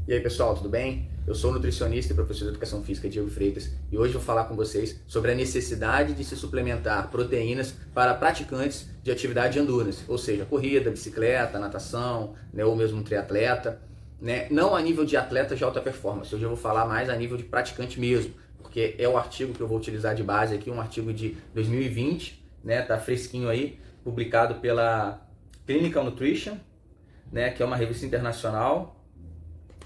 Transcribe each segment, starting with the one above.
E aí pessoal, tudo bem? Eu sou nutricionista e professor de Educação Física Diego Freitas e hoje vou falar com vocês sobre a necessidade de se suplementar proteínas para praticantes de atividade de endurance, ou seja, corrida, bicicleta, natação, né, ou mesmo um triatleta, né? Não a nível de atleta de alta performance, hoje eu vou falar mais a nível de praticante mesmo, porque é o artigo que eu vou utilizar de base aqui, um artigo de 2020, né, tá fresquinho aí, publicado pela Clinical Nutrition, né, que é uma revista internacional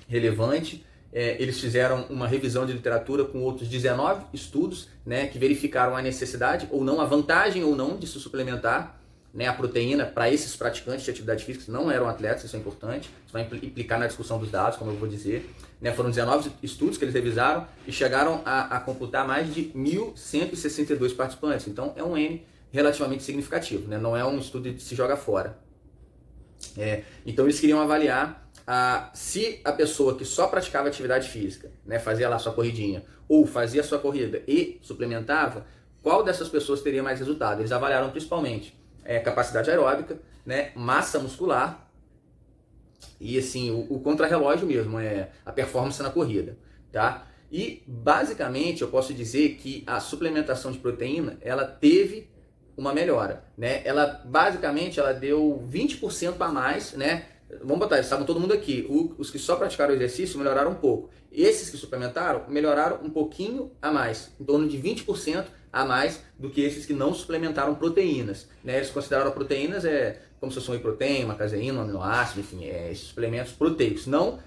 relevante. Eles fizeram uma revisão de literatura com outros 19 estudos, né, que verificaram a necessidade ou não, a vantagem ou não de se suplementar, né, a proteína para esses praticantes de atividade física que não eram atletas. Isso é importante, isso vai implicar na discussão dos dados, como eu vou dizer. Né, foram 19 estudos que eles revisaram e chegaram a computar mais de 1.162 participantes, então é um N relativamente significativo, né, não é um estudo de se joga fora. Então eles queriam avaliar se a pessoa que só praticava atividade física, né, fazia lá sua corridinha, ou fazia sua corrida e suplementava, qual dessas pessoas teria mais resultado. Eles avaliaram principalmente capacidade aeróbica, né, massa muscular e assim, o contrarrelógio mesmo, a performance na corrida. Tá? E basicamente eu posso dizer que a suplementação de proteína ela teve uma melhora, né? Ela basicamente deu 20% a mais, né? Vamos botar, estavam todo mundo aqui. Os que só praticaram o exercício melhoraram um pouco. Esses que suplementaram melhoraram um pouquinho a mais, em torno de 20% a mais do que esses que não suplementaram proteínas, né? Eles consideraram proteínas como se fosse um whey protein, uma caseína, um aminoácido, enfim, esses suplementos proteicos. Não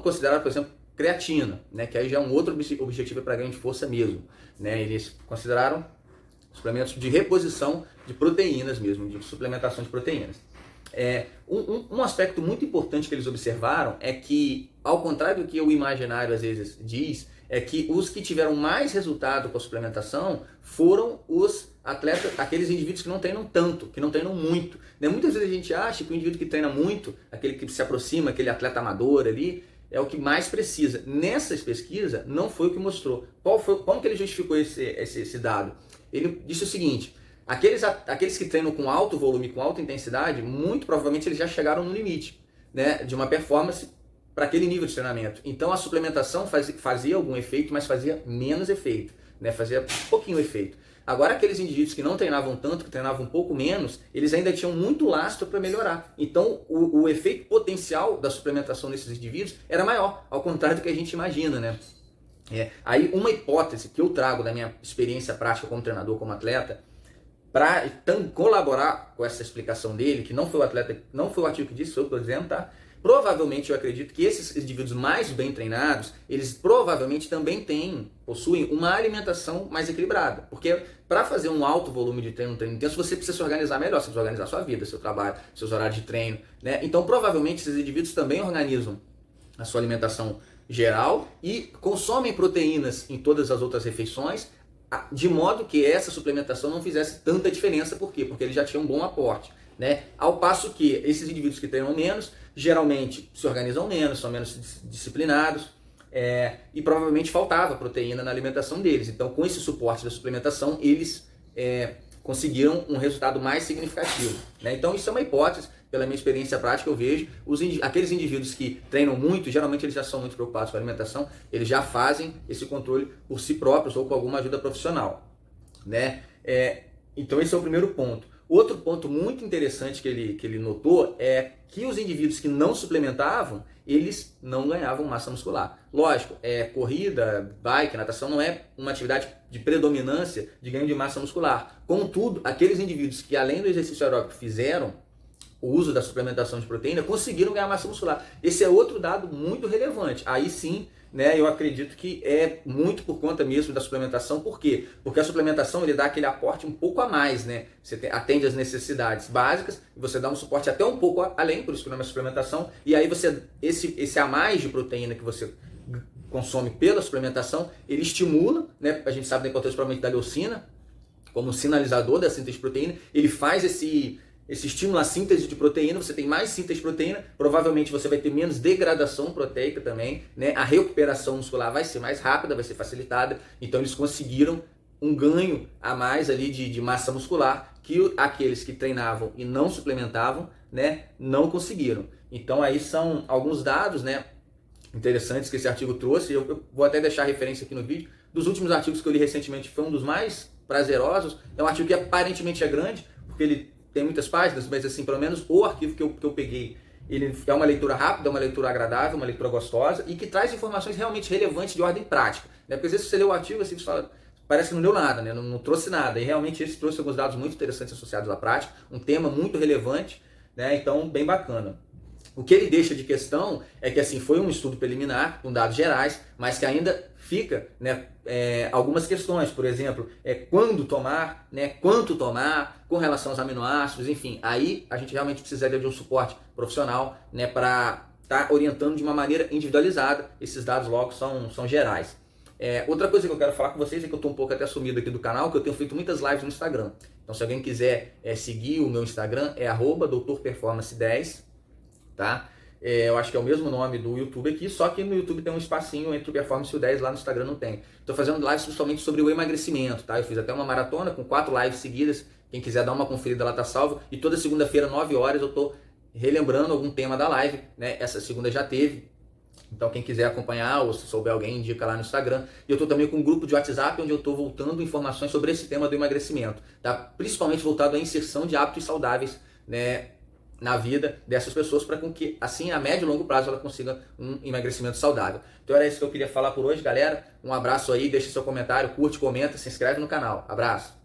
consideraram, por exemplo, creatina, né? Que aí já é um outro objetivo para ganho de força mesmo, né? Eles consideraram suplementos de reposição de proteínas mesmo, de suplementação de proteínas. Um aspecto muito importante que eles observaram é que, ao contrário do que o imaginário às vezes diz, é que os que tiveram mais resultado com a suplementação foram os atletas, aqueles indivíduos que não treinam tanto, que não treinam muito. Né? Muitas vezes a gente acha que o indivíduo que treina muito, aquele que se aproxima, aquele atleta amador ali, é o que mais precisa. Nessas pesquisas, não foi o que mostrou. Como que ele justificou esse dado? Ele disse o seguinte: aqueles que treinam com alto volume, com alta intensidade, muito provavelmente eles já chegaram no limite, né, de uma performance para aquele nível de treinamento. Então a suplementação fazia algum efeito, mas fazia menos efeito, né, fazia pouquinho efeito. Agora aqueles indivíduos que não treinavam tanto, que treinavam um pouco menos, eles ainda tinham muito lastro para melhorar. Então o efeito potencial da suplementação nesses indivíduos era maior, ao contrário do que a gente imagina, né? Aí uma hipótese que eu trago da minha experiência prática como treinador, como atleta, para colaborar com essa explicação dele, que não foi o artigo que disse, foi o que eu estou dizendo, tá? Provavelmente eu acredito que esses indivíduos mais bem treinados, eles provavelmente também possuem uma alimentação mais equilibrada, porque para fazer um alto volume de treino, um treino intenso, você precisa se organizar melhor, você precisa organizar a sua vida, seu trabalho, seus horários de treino, né? Então provavelmente esses indivíduos também organizam a sua alimentação geral e consomem proteínas em todas as outras refeições, de modo que essa suplementação não fizesse tanta diferença. Por quê? Porque eles já tinham um bom aporte, né? Ao passo que esses indivíduos que treinam menos, geralmente se organizam menos, são menos disciplinados, e provavelmente faltava proteína na alimentação deles. Então, com esse suporte da suplementação, eles conseguiram um resultado mais significativo, né? Então, isso é uma hipótese. Pela minha experiência prática, eu vejo aqueles indivíduos que treinam muito, geralmente eles já são muito preocupados com a alimentação, eles já fazem esse controle por si próprios ou com alguma ajuda profissional, né? Então esse é o primeiro ponto. Outro ponto muito interessante que ele notou é que os indivíduos que não suplementavam, eles não ganhavam massa muscular. Lógico, corrida, bike, natação não é uma atividade de predominância de ganho de massa muscular. Contudo, aqueles indivíduos que além do exercício aeróbico fizeram o uso da suplementação de proteína, conseguiram ganhar massa muscular. Esse é outro dado muito relevante. Aí sim, né, eu acredito que é muito por conta mesmo da suplementação. Por quê? Porque a suplementação ele dá aquele aporte um pouco a mais, né? Você atende às necessidades básicas e você dá um suporte até um pouco além, por isso que o nome é suplementação. E aí esse a mais de proteína que você consome pela suplementação, ele estimula, né? A gente sabe da importância provavelmente da leucina como sinalizador da síntese de proteína. Ele faz esse estímulo à síntese de proteína, você tem mais síntese de proteína, provavelmente você vai ter menos degradação proteica também, né? A recuperação muscular vai ser mais rápida, vai ser facilitada. Então eles conseguiram um ganho a mais ali de massa muscular que aqueles que treinavam e não suplementavam, né, não conseguiram. Então aí são alguns dados, né, interessantes que esse artigo trouxe. Eu vou até deixar a referência aqui no vídeo. Dos últimos artigos que eu li recentemente, foi um dos mais prazerosos. É um artigo que aparentemente é grande, porque ele tem muitas páginas, mas assim, pelo menos o arquivo que eu peguei, ele é uma leitura rápida, uma leitura agradável, uma leitura gostosa e que traz informações realmente relevantes de ordem prática. Né? Porque às vezes você lê o artigo assim, você fala, parece que não deu nada, né? Não trouxe nada. E realmente esse trouxe alguns dados muito interessantes associados à prática, um tema muito relevante, né? Então bem bacana. O que ele deixa de questão é que assim foi um estudo preliminar, com dados gerais, mas que ainda fica, né, algumas questões, por exemplo, quando tomar, né, quanto tomar, com relação aos aminoácidos, enfim, aí a gente realmente precisaria de um suporte profissional, né, para estar orientando de uma maneira individualizada. Esses dados logo são gerais. Outra coisa que eu quero falar com vocês é que eu estou um pouco até sumido aqui do canal, que eu tenho feito muitas lives no Instagram. Então se alguém quiser seguir o meu Instagram, é @doutorperformance10, tá? Eu acho que é o mesmo nome do YouTube aqui, só que no YouTube tem um espacinho entre o Performance e o 10, lá no Instagram não tem. Estou fazendo lives principalmente sobre o emagrecimento, tá? Eu fiz até uma maratona com 4 lives seguidas, quem quiser dar uma conferida lá tá salvo. E toda segunda-feira, 9 horas, eu estou relembrando algum tema da live, né? Essa segunda já teve. Então quem quiser acompanhar, ou se souber alguém, indica lá no Instagram. E eu estou também com um grupo de WhatsApp, onde eu estou voltando informações sobre esse tema do emagrecimento, tá? Principalmente voltado à inserção de hábitos saudáveis, né, na vida dessas pessoas, para que assim a médio e longo prazo ela consiga um emagrecimento saudável. Então era isso que eu queria falar por hoje, galera. Um abraço aí, deixa seu comentário, curte, comenta, se inscreve no canal. Abraço!